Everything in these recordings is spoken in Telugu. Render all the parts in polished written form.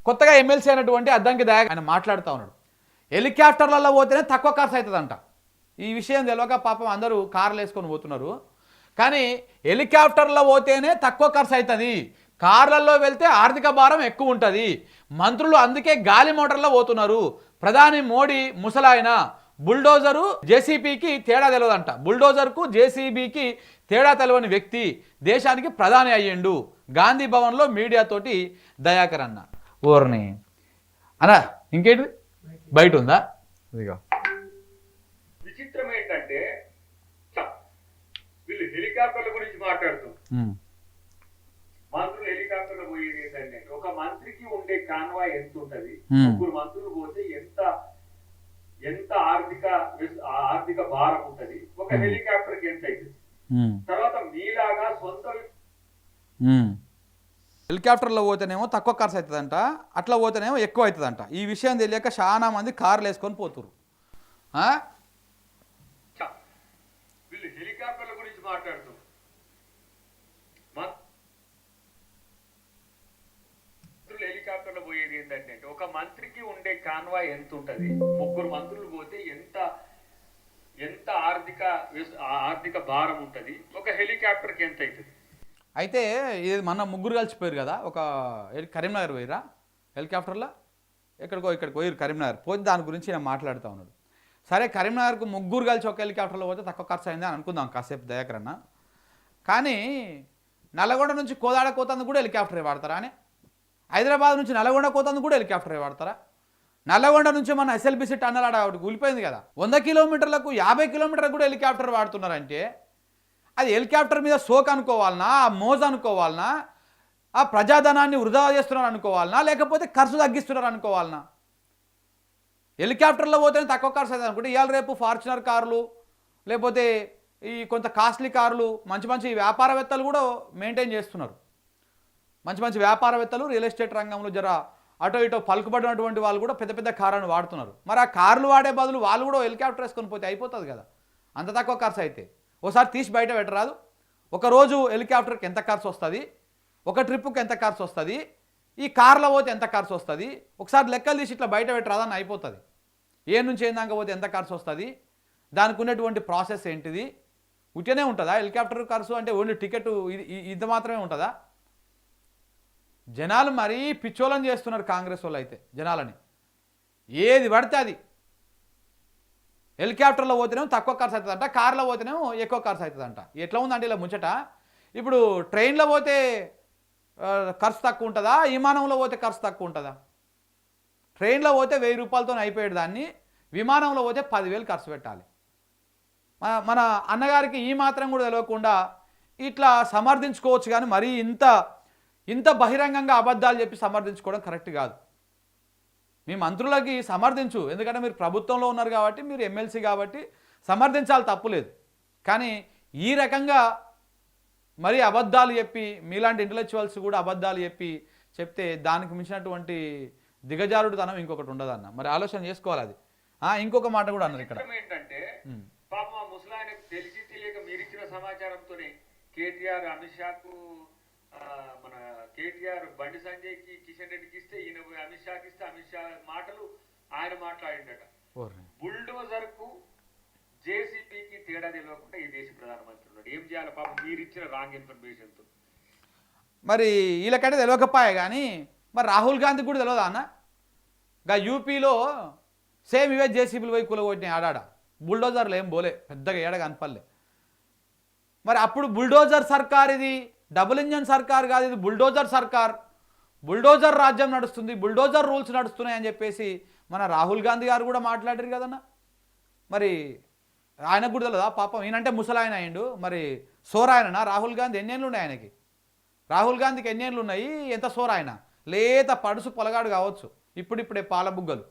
కొత్తగా ఎమ్మెల్సీ అయినటువంటి అద్దంకి దయా ఆయన మాట్లాడుతూ ఉన్నాడు. హెలికాప్టర్లలో పోతేనే తక్కువ ఖర్చు అవుతుందంట. ఈ విషయం తెలియక పాపం అందరూ కార్లు వేసుకొని పోతున్నారు. కానీ హెలికాప్టర్లో పోతేనే తక్కువ ఖర్చు అవుతుంది, కార్లలో వెళ్తే ఆర్థిక భారం ఎక్కువ ఉంటుంది. మంత్రులు అందుకే గాలి మోటార్లో పోతున్నారు. ప్రధాని మోడీ ముసలాయన, బుల్డోజరు జేసీబీకి తేడా తెలియదంట. బుల్డోజర్కు జేసీబీకి తేడా తెలియని వ్యక్తి దేశానికి ప్రధాని అయ్యిండు. గాంధీ భవన్లో మీడియాతోటి దయాకర్ అన్న. ఓర్ని అన్నా ఇంకేంటి బయట ఉందా? ఇదిగో విచిత్రం ఏంటంటే వీళ్ళు హెలికాప్టర్ల గురించి మాట్లాడుతూ మంత్రులు హెలికాప్టర్లు పోయేది ఏంటంటే ఒక మంత్రికి ఉండే కాన్వాయ్ ఎంత ఉంటది, ముగ్గురు మంత్రులు పోతే ఎంత ఎంత ఆర్థిక భారం ఉంటది, ఒక హెలికాప్టర్ కి ఎంత అవుతుంది. తర్వాత మీలాగా సొంత హెలికాప్టర్లో పోతేనేమో తక్కువ ఖర్చు అవుతుందంట, అట్లా పోతేనేమో ఎక్కువ అవుతుందంట. ఈ విషయం తెలియక చాలా మంది కార్లు వేసుకొని పోతురు. వీళ్ళు హెలికాప్టర్ల గురించి మాట్లాడుతూ హెలికాప్టర్లో పోయేది ఏంటంటే ఒక మంత్రికి ఉండే కాన్వాయ్ ఎంత ఉంటది, ముగ్గురు మంత్రులు పోతే ఎంత ఎంత ఆర్థిక భారం ఉంటది, ఒక హెలికాప్టర్ కి ఎంత అవుతుంది. అయితే ఇది మన ముగ్గురు కలిసిపోయారు కదా, ఒక కరీంనగర్ పోయిరా హెలికాప్టర్లో, ఇక్కడికి పోయారు కరీంనగర్. పోతే దాని గురించి నేను మాట్లాడుతూ ఉన్నాడు. సరే కరీంనగర్కు ముగ్గురు కలిసి ఒక హెలికాప్టర్లో పోతే తక్కువ ఖర్చు అయింది అని అనుకుందాం కాసేపు దయాకర్ అన్న. కానీ నల్లగొండ నుంచి కోదాడ కోతందుకు కూడా హెలికాప్టరే వాడతారా అని, హైదరాబాద్ నుంచి నల్లగొండ కోతందుకు కూడా హెలికాప్టరే వాడతారా? నల్లగొండ నుంచి మన ఎస్ఎల్బిసి టన్నల్ ఆడ ఒకటి కూలిపోయింది కదా, 100 కిలోమీటర్లకు 50 కిలోమీటర్లకు కూడా హెలికాప్టర్ వాడుతున్నారంటే అది హెలికాప్టర్ మీద సోక్ అనుకోవాలనా, ఆ మోజు అనుకోవాలనా, ఆ ప్రజాధనాన్ని వృధా చేస్తున్నారు అనుకోవాలనా, లేకపోతే ఖర్చు తగ్గిస్తున్నారు అనుకోవాలనా? హెలికాప్టర్లో పోతేనే తక్కువ ఖర్చు అవుతుంది అనుకుంటే ఇవాళ రేపు ఫార్చునర్ కార్లు లేకపోతే ఈ కొంత కాస్ట్లీ కార్లు మంచి మంచి వ్యాపారవేత్తలు కూడా మెయింటైన్ చేస్తున్నారు. మంచి మంచి వ్యాపారవేత్తలు రియల్ ఎస్టేట్ రంగంలో జర అటో ఇటో పలుకుబడినటువంటి వాళ్ళు కూడా పెద్ద పెద్ద కార్లను వాడుతున్నారు. మరి ఆ కార్లు వాడే బదులు వాళ్ళు కూడా హెలికాప్టర్ వేసుకొని పోతే అయిపోతుంది కదా, అంత తక్కువ ఖర్చు అయితే. ఒకసారి తీసి బయట పెట్టరాదు, ఒకరోజు హెలికాప్టర్కి ఎంత ఖర్చు వస్తుంది, ఒక ట్రిప్పుకి ఎంత ఖర్చు వస్తుంది, ఈ కార్లో పోతే ఎంత ఖర్చు వస్తుంది, ఒకసారి లెక్కలు తీసి ఇట్లా బయట పెట్టరాదని అయిపోతుంది. ఏ నుంచి ఏందాక పోతే ఎంత ఖర్చు వస్తుంది, దానికి ఉన్నటువంటి ప్రాసెస్ ఏంటిది, ఉట్టినే ఉంటుందా హెలికాప్టర్ ఖర్చు అంటే ఓన్లీ టికెట్ ఇంత మాత్రమే ఉంటుందా? జనాలు మరీ పిచ్చోళం చేస్తున్నారు కాంగ్రెస్ వాళ్ళు అయితే జనాలని. ఏది పడితే అది హెలికాప్టర్లో పోతేనేమో తక్కువ ఖర్చు అవుతుందంట, కార్లో పోతేనేమో ఎక్కువ ఖర్చు అవుతుందంట. ఎట్లా ఉందంటే ఇలా ముచ్చట. ఇప్పుడు ట్రైన్లో పోతే ఖర్చు తక్కువ ఉంటుందా, విమానంలో పోతే ఖర్చు తక్కువ ఉంటుందా? ట్రైన్లో పోతే 1000 రూపాయలతో అయిపోయేది దాన్ని, విమానంలో పోతే 10,000 ఖర్చు పెట్టాలి. మన అన్నగారికి ఈ మాత్రం కూడా తెలియకుండా ఇట్లా సమర్థించుకోవచ్చు, కానీ మరీ ఇంత బహిరంగంగా అబద్ధాలు చెప్పి సమర్థించుకోవడం కరెక్ట్ కాదు. మీ మంత్రులకి సమర్థించు, ఎందుకంటే మీరు ప్రభుత్వంలో ఉన్నారు కాబట్టి, మీరు ఎమ్మెల్సీ కాబట్టి సమర్థించాలి, తప్పులేదు. కానీ ఈ రకంగా మరి అబద్ధాలు చెప్పి మీలాంటి ఇంటలెక్చువల్స్ కూడా అబద్ధాలు చెప్తే దానికి మించినటువంటి దిగజారుడుతనం ఇంకొకటి ఉండదన్న. మరి ఆలోచన చేసుకోవాలి అది. ఇంకొక మాట కూడా అన్నారు ఇక్కడ ఏంటంటే పాపం ఆ ముసలాయనకు తెలిసి తెలియక మీరిచ్చిన సమాచారంతోనే కేటీఆర్ అమిత్ షాకు మన కేటీఆర్ బండి సంజయ్కి కిషన్ రెడ్డికి ఇస్తే ఈయన అమిత్ షాకి ఇస్తే అమిత్ షా మాటలు ఆయన మాట్లాడిండట. బుల్డోజర్ కు జేసీబీకి తేడా తెలియకుండా ఈ దేశ ప్రధానమంత్రి ఉన్నాడు. ఏం చేయాలి పాపం మీరు ఇచ్చిన రాంగ్ ఇన్ఫర్మేషన్ తో? మరి వీళ్ళకంటే తెలియకపోయా కానీ మరి రాహుల్ గాంధీ కూడా తెలియదా అన్న? గా యూపీలో సేమ్ ఇవే జేసీబీలు పోయి కూలగొట్టినాయి ఆడాడ, బుల్డోజర్లు ఏం పోలే, పెద్దగా ఏడ కనపల్లే. మరి అప్పుడు బుల్డోజర్ సర్కార్, ఇది డబుల్ ఇంజన్ సర్కార్ కాదు, ఇది బుల్డోజర్ సర్కార్, బుల్డోజర్ రాజ్యం నడుస్తుంది, బుల్డోజర్ రూల్స్ నడుస్తున్నాయి అని చెప్పేసి మన రాహుల్ గాంధీ గారు కూడా మాట్లాడారు కదన్న. మరి ఆయనకు కూడా తెలియదా పాపం? ఈయనంటే ముసలాయన అయిండు, మరి సోరాయననా రాహుల్ గాంధీ? ఎన్నేళ్ళు ఉన్నాయి ఆయనకి? రాహుల్ గాంధీకి ఎన్నేళ్ళు ఉన్నాయి, ఎంత సోరాయన? లేత పడుసు పొలగాడు కావచ్చు, ఇప్పుడిప్పుడే పాల బుగ్గలు.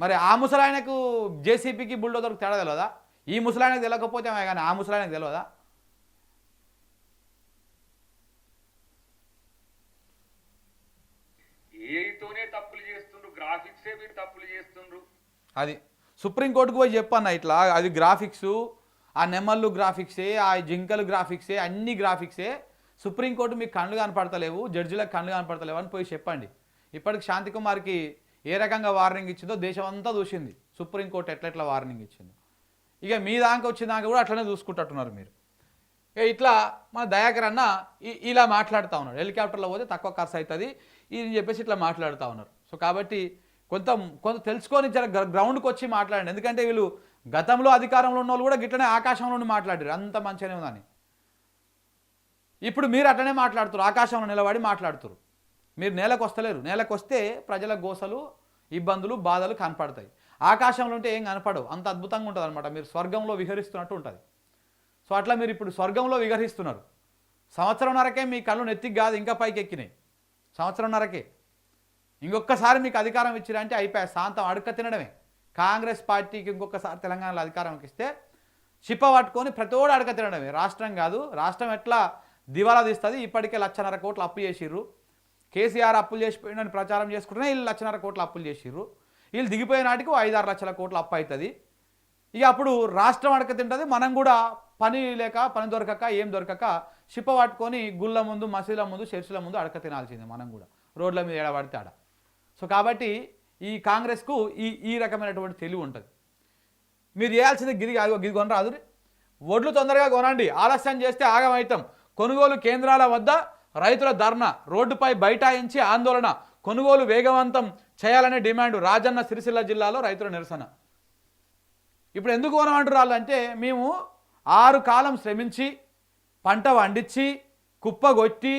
మరి ఆ ముసలాయనకు జేసీబీకి బుల్డోజర్కి తేడా తెలియదా? ఈ ముసలాయనకు తెలియకపోతే కానీ ఆ ముసలాయనకు తెలియదా? ఏతోనే తప్పులు చేస్తుండ్రు, గ్రాఫిక్సే మీరు తప్పులు చేస్తుండ్రు. అది సుప్రీంకోర్టుకు పోయి చెప్పన్న ఇట్లా, అది గ్రాఫిక్స్, ఆ నెమళ్ళు గ్రాఫిక్సే, ఆ జింకలు గ్రాఫిక్సే, అన్ని గ్రాఫిక్సే, సుప్రీంకోర్టు మీకు కళ్ళు కనపడతలేవు, జడ్జిలకు కళ్ళు కనపడతలేవు అని పోయి చెప్పండి. ఇప్పటికి శాంతికుమార్కి ఏ రకంగా వార్నింగ్ ఇచ్చిందో దేశం అంతా చూసింది, సుప్రీంకోర్టు ఎట్లా వార్నింగ్ ఇచ్చిందో. ఇక మీ దాకా వచ్చిన దాకా కూడా అట్లనే చూసుకుంటున్నారు మీరు. ఇక ఇట్లా మన దయాకర్ అన్న ఇలా మాట్లాడుతూ ఉన్నాడు, హెలికాప్టర్లో పోతే తక్కువ ఖర్చు అవుతుంది ఇది చెప్పేసి ఇట్లా మాట్లాడుతూ ఉన్నారు. సో కాబట్టి కొంత తెలుసుకొని గ్రౌండ్కి వచ్చి మాట్లాడండి. ఎందుకంటే వీళ్ళు గతంలో అధికారంలో ఉన్న వాళ్ళు కూడా గిట్లనే ఆకాశంలో నుండి మాట్లాడారు, అంత మంచిగానే ఉందని. ఇప్పుడు మీరు అట్లనే మాట్లాడుతారు, ఆకాశంలో నిలబడి మాట్లాడుతారు. మీరు నేలకు వస్తలేరు, నేలకు వస్తే ప్రజల గోసలు ఇబ్బందులు బాధలు కనపడతాయి. ఆకాశంలో ఉంటే ఏం కనపడవు, అంత అద్భుతంగా ఉంటుంది అనమాట. మీరు స్వర్గంలో విహరిస్తున్నట్టు ఉంటుంది. సో అట్లా మీరు ఇప్పుడు స్వర్గంలో విహరిస్తున్నారు. సంవత్సరంన్నరకే మీ కళ్ళు నెత్తికి కాదు ఇంకా పైకి ఎక్కినాయి, సంవత్సరంన్నరకే. ఇంకొకసారి మీకు అధికారం ఇచ్చిరంటే అయిపోయా, శాంతం అడుక్క తినడమే. కాంగ్రెస్ పార్టీకి ఇంకొకసారి తెలంగాణలో అధికారం ఇస్తే చిప్ప పట్టుకొని ప్రతిోడు అడక తినడమే. రాష్ట్రం కాదు, రాష్ట్రం ఎట్లా దివాలా తీస్తుంది. ఇప్పటికే 1,50,000 కోట్లు అప్పు చేసిర్రు. కేసీఆర్ అప్పులు చేసిపోయిందని ప్రచారం చేసుకుంటేనే వీళ్ళు 1,50,000 కోట్లు అప్పులు చేసిర్రు. వీళ్ళు దిగిపోయే నాటికి 5-6 లక్షల కోట్లు అప్పు అవుతుంది. ఇక అప్పుడు రాష్ట్రం అడక తింటుంది. మనం కూడా పని లేక పని దొరకక ఏం దొరకక చిప్ప పట్టుకొని గుళ్ళ ముందు మసీదుల ముందు చర్చిల ముందు అడక తినాల్సిందే మనం కూడా, రోడ్ల మీద ఏడబడితే ఆడ. సో కాబట్టి ఈ కాంగ్రెస్కు ఈ రకమైనటువంటి తెలివి ఉంటుంది. మీరు చేయాల్సింది గిది కొనరాదు, ఒడ్లు తొందరగా కొనండి, ఆలస్యం చేస్తే ఆగమవుతాం. కొనుగోలు కేంద్రాల వద్ద రైతుల ధర్నా, రోడ్డుపై బైఠాయించి ఆందోళన, కొనుగోలు వేగవంతం చేయాలనే డిమాండ్. రాజన్న సిరిసిల్ల జిల్లాలో రైతుల నిరసన. ఇప్పుడు ఎందుకు కొనమంటారు వాళ్ళంటే, మేము 6 కాలం శ్రమించి పంట వండించి కుప్పగొట్టి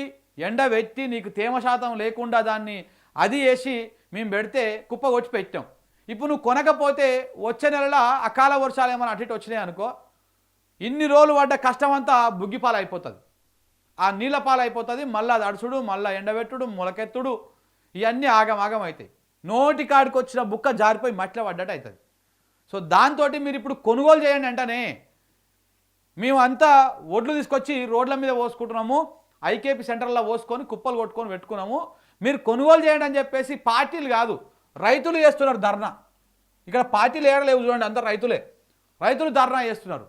ఎండబెట్టి నీకు తేమ శాతం లేకుండా దాన్ని అది వేసి మేము పెడితే కుప్పగొచ్చి పెట్టాం. ఇప్పుడు నువ్వు కొనకపోతే వచ్చే నెలలో అకాల వర్షాలు ఏమైనా అటు ఇటు వచ్చినాయి అనుకో, ఇన్ని రోజులు పడ్డ కష్టం అంతా బుగ్గిపాలైపోతుంది, ఆ నీళ్ళ పాలైపోతుంది. మళ్ళీ అది అడుచుడు, మళ్ళీ ఎండబెట్టుడు, మొలకెత్తుడు, ఇవన్నీ ఆగం అవుతాయి. నోటి కాడికి వచ్చిన బుక్క జారిపోయి మట్టిలో పడ్డట్టు అవుతుంది. సో దాంతో మీరు ఇప్పుడు కొనుగోలు చేయండి అంటనే. మేము అంతా ఒడ్లు తీసుకొచ్చి రోడ్ల మీద పోసుకుంటున్నాము, ఐకేపీ సెంటర్లో పోసుకొని కుప్పలు కొట్టుకొని పెట్టుకున్నాము, మీరు కొనుగోలు చేయండి అని చెప్పేసి పార్టీలు కాదు రైతులు చేస్తున్నారు ధర్నా. ఇక్కడ పార్టీలు ఏడలేవు చూడండి, అంతా రైతులు ధర్నా చేస్తున్నారు.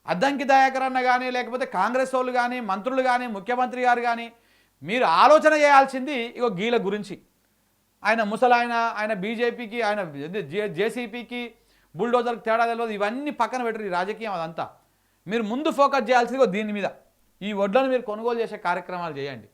అద్దంకి దయాకర్ అన్న కానీ లేకపోతే కాంగ్రెస్ వాళ్ళు కానీ మంత్రులు కానీ ముఖ్యమంత్రి గారు కానీ మీరు ఆలోచన చేయాల్సింది ఇగో గీల గురించి. ఆయన ముసలాయన, ఆయన బీజేపీకి, ఆయన జేసీపీకి బుల్డోజర్కి తేడా తెలియదు, ఇవన్నీ పక్కన పెట్టరు, ఈ రాజకీయం అదంతా. మీరు ముందు ఫోకస్ చేయాల్సింది దీని మీద. ఈ వడ్లను మీరు కొనుగోలు చేసే కార్యక్రమాలు చేయండి.